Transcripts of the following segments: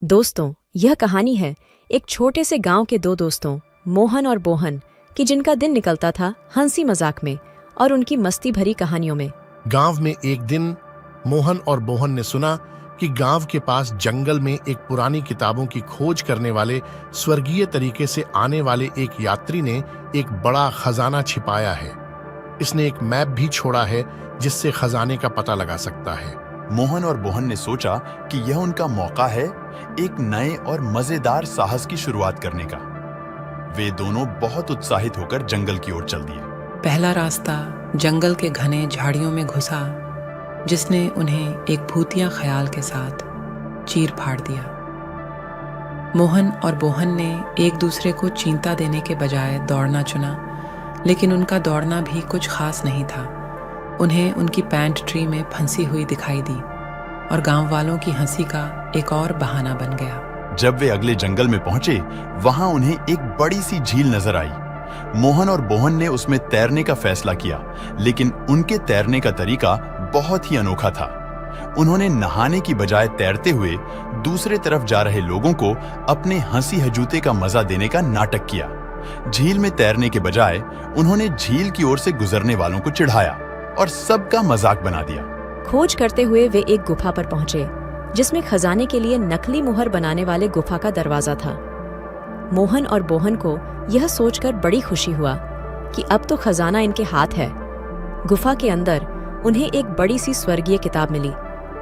दोस्तों, यह कहानी है एक छोटे से गांव के दो दोस्तों मोहन और बोहन की, जिनका दिन निकलता था हंसी मजाक में और उनकी मस्ती भरी कहानियों में। गांव में एक दिन मोहन और बोहन ने सुना कि गांव के पास जंगल में एक पुरानी किताबों की खोज करने वाले स्वर्गीय तरीके से आने वाले एक यात्री ने एक बड़ा खजाना छिपाया है। इसने एक मैप भी छोड़ा है जिससे खजाने का पता लगा सकता है। मोहन और बोहन ने सोचा कि यह उनका मौका है एक नए और मजेदार साहस की शुरुआत करने का। वे दोनों बहुत उत्साहित होकर जंगल की ओर चल दिए। पहला रास्ता जंगल के घने झाड़ियों में घुसा, जिसने उन्हें एक भूतिया ख्याल के साथ चीर फाड़ दिया। मोहन और बोहन ने एक दूसरे को चींता देने के बजाय दौड़ना चुना, लेकिन उनका दौड़ना भी कुछ खास नहीं था। उन्हें उनकी पैंट ट्री में फंसी हुई दिखाई दी और गांव वालों की हंसी का एक और बहाना बन गया। जब वे अगले जंगल में पहुंचे, वहां उन्हें एक बड़ी सी झील नजर आई। मोहन और बोहन ने उसमें तैरने का फैसला किया, लेकिन उनके तैरने का तरीका बहुत ही अनोखा था। उन्होंने नहाने की बजाय तैरते हुए दूसरे तरफ जा रहे लोगों को अपने हंसी हजूते का मजा देने का नाटक किया। झील में तैरने के बजाय उन्होंने झील की ओर से गुजरने वालों को चिढ़ाया और सबका मजाक बना दिया। खोज करते हुए वे एक गुफा पर पहुंचे, जिसमें खजाने के लिए नकली मुहर बनाने वाले गुफा का दरवाजा था। मोहन और बोहन को यह सोचकर बड़ी खुशी हुआ कि अब तो खजाना इनके हाथ है। गुफा के अंदर उन्हें एक बड़ी सी स्वर्गीय किताब मिली,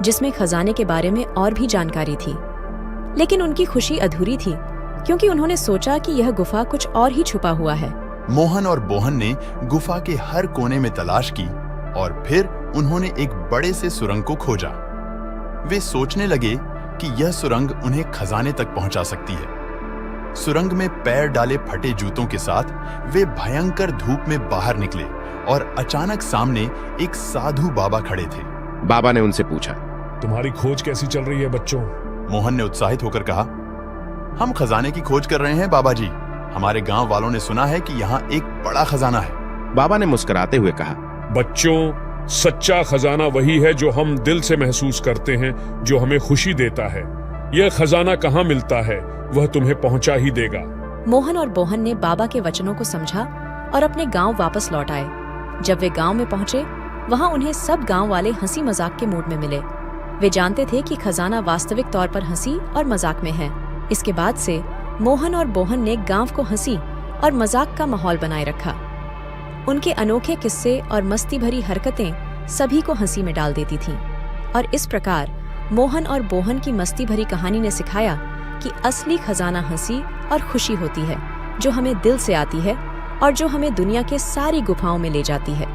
जिसमें खजाने के बारे में और भी जानकारी थी। लेकिन उनकी खुशी अधूरी थी, क्योंकि उन्होंने सोचा कि यह गुफा कुछ और ही छुपा हुआ है। मोहन और बोहन ने गुफा के हर कोने में तलाश की और फिर उन्होंने एक बड़े से सुरंग को खोजा। वे सोचने लगे कि यह सुरंग उन्हें खजाने तक पहुंचा सकती है। सुरंग में पैर डाले फटे जूतों के साथ वे भयंकर धूप में बाहर निकले और अचानक सामने एक साधु बाबा खड़े थे। बाबा ने उनसे पूछा, तुम्हारी खोज कैसी चल रही है बच्चों? मोहन ने उत्साहित होकर कहा, हम खजाने की खोज कर रहे हैं बाबा जी। हमारे गांव वालों ने सुना है कि यहाँ एक बड़ा खजाना है। बाबा ने मुस्कुराते हुए कहा, बच्चों, सच्चा खजाना वही है जो हम दिल से महसूस करते हैं, जो हमें खुशी देता है। यह खजाना कहाँ मिलता है, वह तुम्हें पहुंचा ही देगा। मोहन और बोहन ने बाबा के वचनों को समझा और अपने गांव वापस लौट आए। जब वे गांव में पहुंचे, वहां उन्हें सब गांव वाले हंसी मजाक के मूड में मिले। वे जानते थे कि खजाना वास्तविक तौर पर हंसी और मजाक में है। इसके बाद से मोहन और बोहन ने गांव को हंसी और मजाक का माहौल बनाए रखा। उनके अनोखे किस्से और मस्ती भरी हरकतें सभी को हंसी में डाल देती थीं। और इस प्रकार मोहन और बोहन की मस्ती भरी कहानी ने सिखाया कि असली खजाना हंसी और खुशी होती है, जो हमें दिल से आती है और जो हमें दुनिया के सारी गुफाओं में ले जाती है।